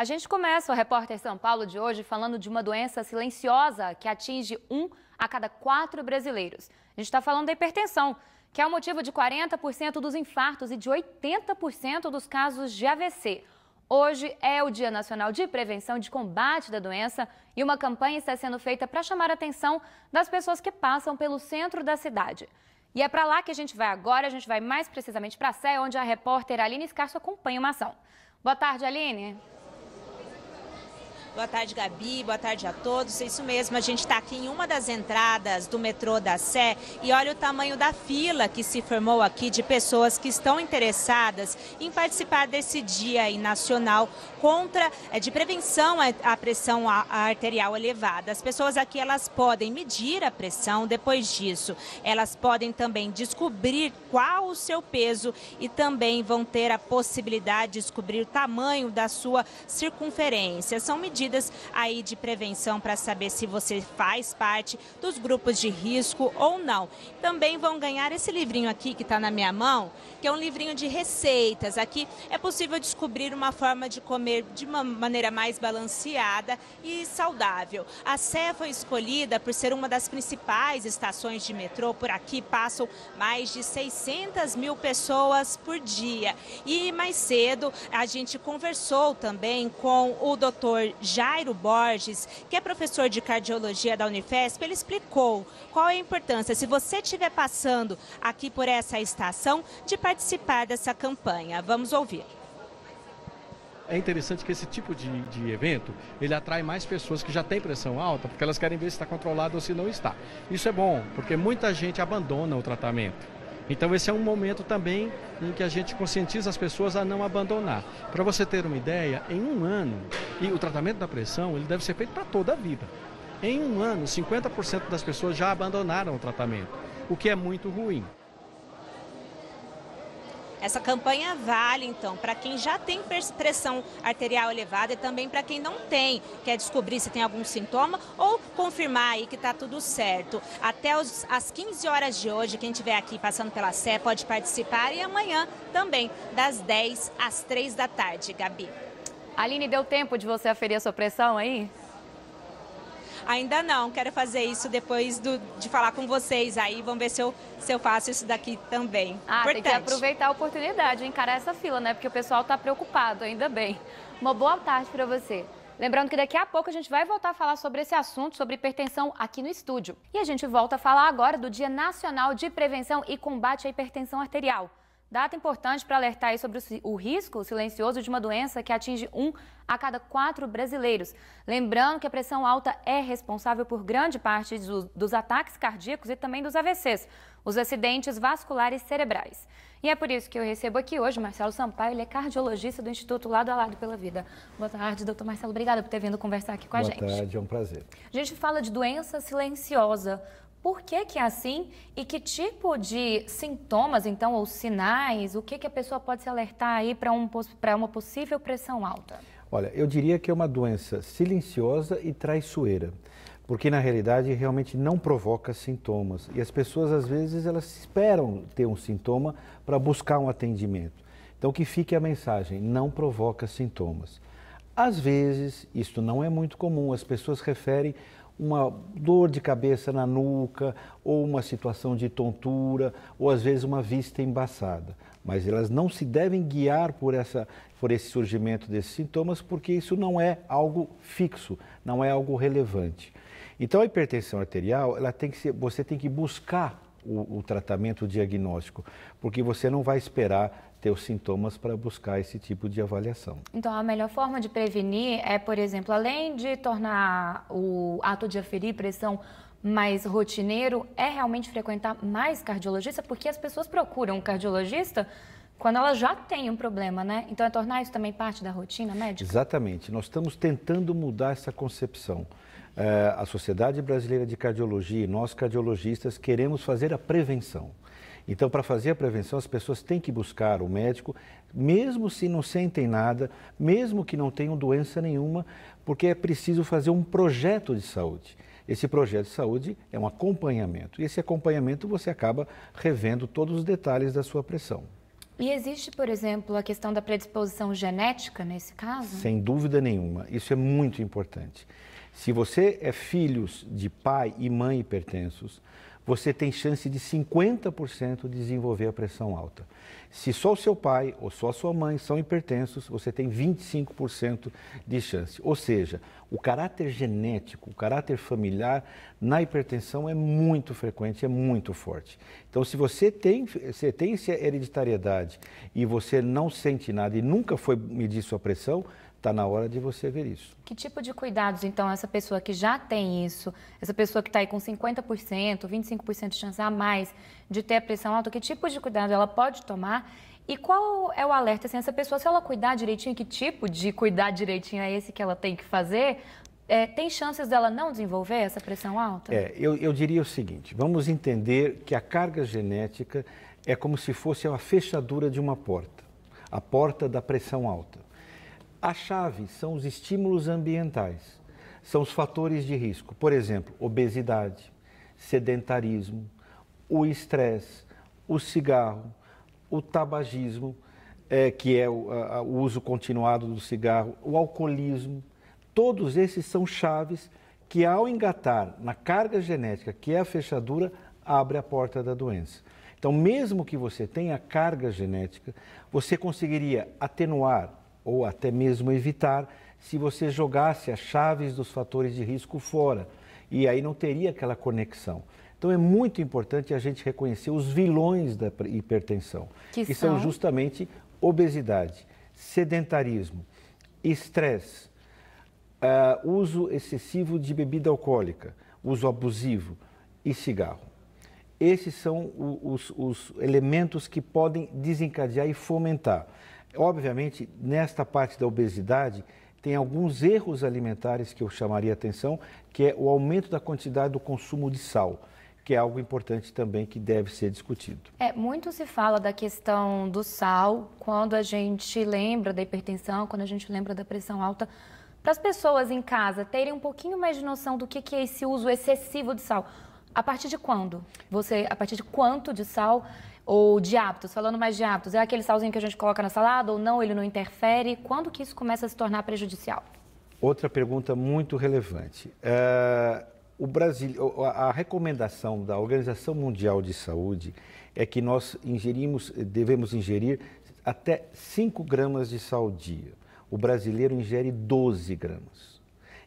A gente começa o Repórter São Paulo de hoje falando de uma doença silenciosa que atinge 1 a cada 4 brasileiros. A gente está falando da hipertensão, que é o motivo de 40% dos infartos e de 80% dos casos de AVC. Hoje é o Dia Nacional de Prevenção e de Combate da Doença e uma campanha está sendo feita para chamar a atenção das pessoas que passam pelo centro da cidade. E é para lá que a gente vai agora, a gente vai mais precisamente para a Sé, onde a repórter Aline Escarso acompanha uma ação. Boa tarde, Aline. Boa tarde, Gabi. Boa tarde a todos. É isso mesmo, a gente está aqui em uma das entradas do metrô da Sé e olha o tamanho da fila que se formou aqui de pessoas que estão interessadas em participar desse dia aí nacional de prevenção à pressão arterial elevada. As pessoas aqui, elas podem medir a pressão, depois disso, elas podem também descobrir qual o seu peso e também vão ter a possibilidade de descobrir o tamanho da sua circunferência. São medidas aí de prevenção para saber se você faz parte dos grupos de risco ou não. Também vão ganhar esse livrinho aqui que está na minha mão, que é um livrinho de receitas. Aqui é possível descobrir uma forma de comer de uma maneira mais balanceada e saudável. A Sé foi escolhida por ser uma das principais estações de metrô. Por aqui passam mais de 600 mil pessoas por dia. E mais cedo a gente conversou também com o Dr. Jairo Borges, que é professor de cardiologia da Unifesp. Ele explicou qual é a importância, se você estiver passando aqui por essa estação, de participar dessa campanha. Vamos ouvir. É interessante que esse tipo de evento, ele atrai mais pessoas que já têm pressão alta, porque elas querem ver se está controlado ou se não está. Isso é bom, porque muita gente abandona o tratamento. Então esse é um momento também em que a gente conscientiza as pessoas a não abandonar. Para você ter uma ideia, em um ano, e o tratamento da pressão ele deve ser feito para toda a vida. Em um ano, 50% das pessoas já abandonaram o tratamento, o que é muito ruim. Essa campanha vale, então, para quem já tem pressão arterial elevada e também para quem não tem, quer descobrir se tem algum sintoma ou confirmar aí que está tudo certo. Até às 15 horas de hoje, quem estiver aqui passando pela Sé pode participar e amanhã também, das 10 às 3 da tarde, Gabi. Aline, deu tempo de você aferir a sua pressão aí? Ainda não, quero fazer isso depois de falar com vocês aí, vamos ver se eu faço isso daqui também. Tem que aproveitar a oportunidade, encarar essa fila, né? Porque o pessoal está preocupado, ainda bem. Uma boa tarde para você. Lembrando que daqui a pouco a gente vai voltar a falar sobre esse assunto, sobre hipertensão, aqui no estúdio. E a gente volta a falar agora do Dia Nacional de Prevenção e Combate à Hipertensão Arterial. Data importante para alertar aí sobre o risco silencioso de uma doença que atinge 1 a cada 4 brasileiros. Lembrando que a pressão alta é responsável por grande parte dos ataques cardíacos e também dos AVCs, os acidentes vasculares cerebrais. E é por isso que eu recebo aqui hoje Marcelo Sampaio, ele é cardiologista do Instituto Lado a Lado pela Vida. Boa tarde, doutor Marcelo, obrigada por ter vindo conversar aqui com a gente. Boa tarde, é um prazer. A gente fala de doença silenciosa. Por que é assim e que tipo de sintomas, então, ou sinais, o que a pessoa pode se alertar aí para uma possível pressão alta? Olha, eu diria que é uma doença silenciosa e traiçoeira, porque na realidade realmente não provoca sintomas e as pessoas às vezes elas esperam ter um sintoma para buscar um atendimento. Então que fique a mensagem, não provoca sintomas. Às vezes, isto não é muito comum, as pessoas referem uma dor de cabeça na nuca, ou uma situação de tontura, ou às vezes uma vista embaçada. Mas elas não se devem guiar por esse surgimento desses sintomas, porque isso não é algo fixo, não é algo relevante. Então a hipertensão arterial, você tem que buscar o tratamento, o diagnóstico, porque você não vai esperar ter os sintomas para buscar esse tipo de avaliação. Então, a melhor forma de prevenir é, por exemplo, além de tornar o ato de aferir pressão mais rotineiro, é realmente frequentar mais cardiologista, porque as pessoas procuram um cardiologista quando elas já têm um problema, né? Então, é tornar isso também parte da rotina médica? Exatamente. Nós estamos tentando mudar essa concepção. A Sociedade Brasileira de Cardiologia e nós, cardiologistas, queremos fazer a prevenção. Então, para fazer a prevenção, as pessoas têm que buscar o médico, mesmo se não sentem nada, mesmo que não tenham doença nenhuma, porque é preciso fazer um projeto de saúde. Esse projeto de saúde é um acompanhamento. E esse acompanhamento você acaba revendo todos os detalhes da sua pressão. E existe, por exemplo, a questão da predisposição genética nesse caso? Sem dúvida nenhuma, isso é muito importante. Se você é filho de pai e mãe hipertensos, você tem chance de 50% de desenvolver a pressão alta. Se só o seu pai ou só a sua mãe são hipertensos, você tem 25% de chance. Ou seja, o caráter genético, o caráter familiar na hipertensão é muito frequente, é muito forte. Então, se você tem essa hereditariedade e você não sente nada e nunca foi medir sua pressão, está na hora de você ver isso. Que tipo de cuidados, então, essa pessoa que já tem isso, essa pessoa que está aí com 50%, 25% de chance a mais de ter a pressão alta, que tipo de cuidado ela pode tomar? E qual é o alerta? Assim, essa pessoa, se ela cuidar direitinho, que tipo de cuidar direitinho é esse que ela tem que fazer? Tem chances dela não desenvolver essa pressão alta? Eu diria o seguinte, vamos entender que a carga genética é como se fosse a fechadura de uma porta, a porta da pressão alta. A chave são os estímulos ambientais, são os fatores de risco, por exemplo, obesidade, sedentarismo, o estresse, o cigarro, o tabagismo, que é o uso continuado do cigarro, o alcoolismo. Todos esses são chaves que, ao engatar na carga genética, que é a fechadura, abre a porta da doença. Então, mesmo que você tenha carga genética, você conseguiria atenuar ou até mesmo evitar se você jogasse as chaves dos fatores de risco fora. E aí não teria aquela conexão. Então, é muito importante a gente reconhecer os vilões da hipertensão, que são justamente obesidade, sedentarismo, estresse, uso excessivo de bebida alcoólica, uso abusivo e cigarro. Esses são os elementos que podem desencadear e fomentar. Obviamente, nesta parte da obesidade, tem alguns erros alimentares que eu chamaria atenção, que é o aumento da quantidade do consumo de sal, que é algo importante também que deve ser discutido. Muito se fala da questão do sal quando a gente lembra da hipertensão, quando a gente lembra da pressão alta. Para as pessoas em casa terem um pouquinho mais de noção do que é esse uso excessivo de sal, a partir de quando? A partir de quanto de sal ou de hábitos? Falando mais de hábitos, é aquele salzinho que a gente coloca na salada ou não, ele não interfere? Quando que isso começa a se tornar prejudicial? Outra pergunta muito relevante. A recomendação da Organização Mundial de Saúde é que nós devemos ingerir até 5 gramas de sal ao dia. O brasileiro ingere 12 gramas.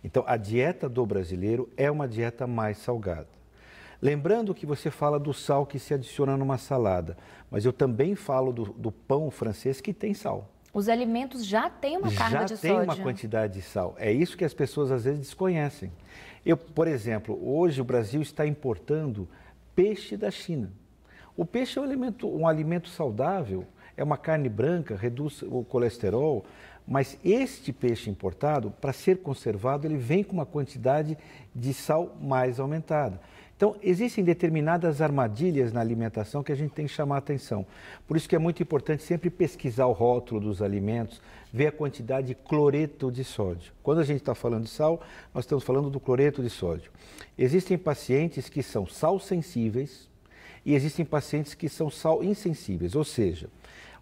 Então, a dieta do brasileiro é uma dieta mais salgada. Lembrando que você fala do sal que se adiciona numa salada, mas eu também falo do pão francês que tem sal. Os alimentos já têm uma carga de sódio. Já tem uma quantidade de sal. É isso que as pessoas às vezes desconhecem. Por exemplo, hoje o Brasil está importando peixe da China. O peixe é um alimento saudável, é uma carne branca, reduz o colesterol, mas este peixe importado, para ser conservado, ele vem com uma quantidade de sal mais aumentada. Então, existem determinadas armadilhas na alimentação que a gente tem que chamar a atenção. Por isso que é muito importante sempre pesquisar o rótulo dos alimentos, ver a quantidade de cloreto de sódio. Quando a gente está falando de sal, nós estamos falando do cloreto de sódio. Existem pacientes que são sal sensíveis e existem pacientes que são sal insensíveis, ou seja,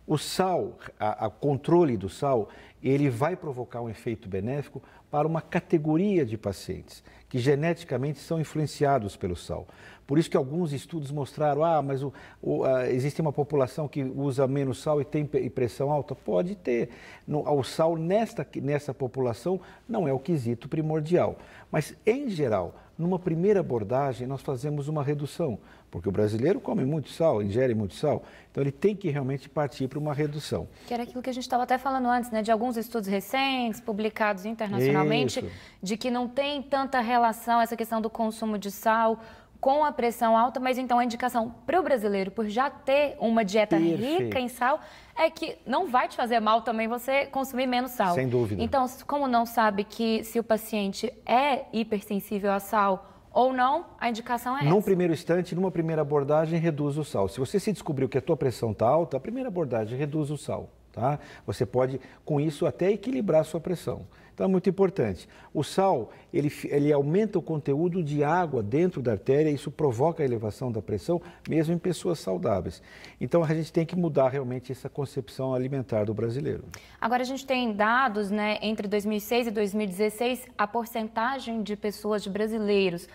o sal, o controle do sal, ele vai provocar um efeito benéfico para uma categoria de pacientes que geneticamente são influenciados pelo sal. Por isso que alguns estudos mostraram, mas existe uma população que usa menos sal e tem pressão alta? Pode ter. O sal nessa população não é o quesito primordial. Mas, em geral, numa primeira abordagem, nós fazemos uma redução, porque o brasileiro come muito sal, ingere muito sal, então ele tem que realmente partir para uma redução. Que era aquilo que a gente estava até falando antes, né? De alguns estudos recentes, publicados internacionalmente, Isso. De que não tem tanta relação essa questão do consumo de sal com a pressão alta, mas então a indicação para o brasileiro, por já ter uma dieta rica em sal, é que não vai te fazer mal também você consumir menos sal. Sem dúvida. Então, como não sabe que se o paciente é hipersensível a sal ou não, a indicação é Num essa. primeiro instante, numa primeira abordagem, reduz o sal. Se você se descobriu que a tua pressão está alta, a primeira abordagem reduz o sal. tá? Você pode, com isso, até equilibrar a sua pressão. Então é muito importante. O sal, ele aumenta o conteúdo de água dentro da artéria, isso provoca a elevação da pressão, mesmo em pessoas saudáveis. Então a gente tem que mudar realmente essa concepção alimentar do brasileiro. Agora a gente tem dados, né, entre 2006 e 2016, a porcentagem de pessoas, de brasileiros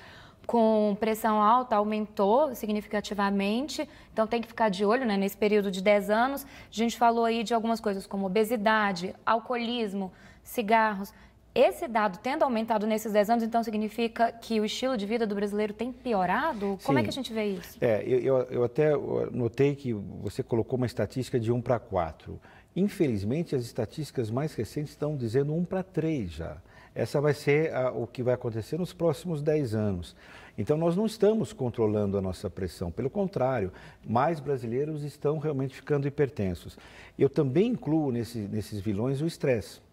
com pressão alta aumentou significativamente, então tem que ficar de olho, né, nesse período de 10 anos. A gente falou aí de algumas coisas como obesidade, alcoolismo, cigarros. Esse dado tendo aumentado nesses 10 anos, então significa que o estilo de vida do brasileiro tem piorado? Como é que a gente vê isso? Eu até notei que você colocou uma estatística de 1 para 4. Infelizmente, as estatísticas mais recentes estão dizendo 1 para 3 já. Essa vai ser o que vai acontecer nos próximos 10 anos. Então, nós não estamos controlando a nossa pressão. Pelo contrário, mais brasileiros estão realmente ficando hipertensos. Eu também incluo nesses vilões o estresse.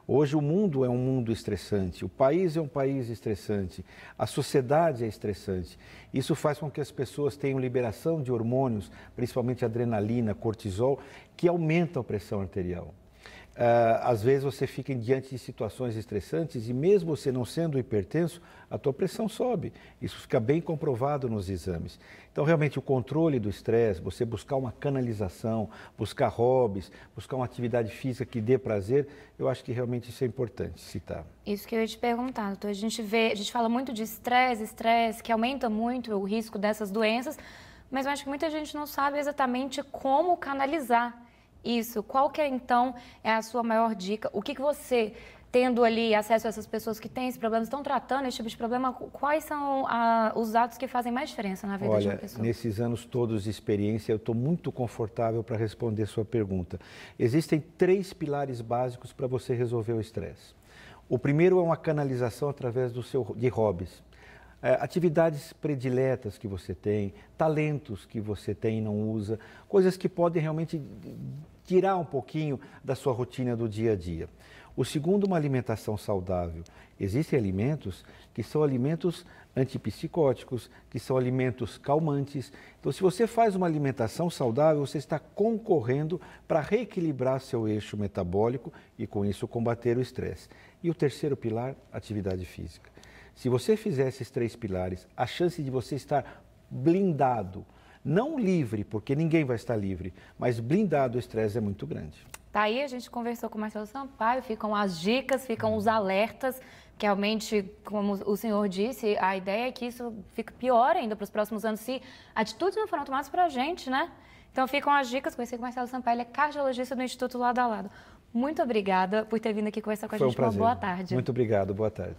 Hoje o mundo é um mundo estressante, o país é um país estressante, a sociedade é estressante. Isso faz com que as pessoas tenham liberação de hormônios, principalmente adrenalina, cortisol, que aumentam a pressão arterial. Às vezes você fica diante de situações estressantes e mesmo você não sendo hipertenso, a tua pressão sobe. Isso fica bem comprovado nos exames. Então, realmente, o controle do estresse, você buscar uma canalização, buscar hobbies, buscar uma atividade física que dê prazer, eu acho que realmente isso é importante citar. Isso que eu ia te perguntar, doutor. A gente fala muito de estresse, que aumenta muito o risco dessas doenças, mas eu acho que muita gente não sabe exatamente como canalizar isso. Qual que é, então, a sua maior dica? O que você, tendo ali acesso a essas pessoas que têm esse problema, estão tratando esse tipo de problema, quais são os atos que fazem mais diferença na vida de uma pessoa? Nesses anos todos de experiência, eu estou muito confortável para responder sua pergunta. Existem 3 pilares básicos para você resolver o estresse. O primeiro é uma canalização através de hobbies. Atividades prediletas que você tem, talentos que você tem e não usa, coisas que podem realmente tirar um pouquinho da sua rotina do dia a dia. O segundo, uma alimentação saudável. Existem alimentos que são alimentos antipsicóticos, que são alimentos calmantes. Então, se você faz uma alimentação saudável, você está concorrendo para reequilibrar seu eixo metabólico e, com isso, combater o estresse. E o terceiro pilar, atividade física. Se você fizer esses 3 pilares, a chance de você estar blindado, não livre, porque ninguém vai estar livre, mas blindado do estresse é muito grande. Tá aí, a gente conversou com o Marcelo Sampaio, ficam as dicas, ficam os alertas, que realmente, como o senhor disse, a ideia é que isso fique pior ainda para os próximos anos, se atitudes não foram tomadas para a gente, né? Então ficam as dicas, conheci com o Marcelo Sampaio, ele é cardiologista do Instituto Lado a Lado. Muito obrigada por ter vindo aqui conversar com a gente. Foi um prazer. Uma boa tarde. Muito obrigado, boa tarde.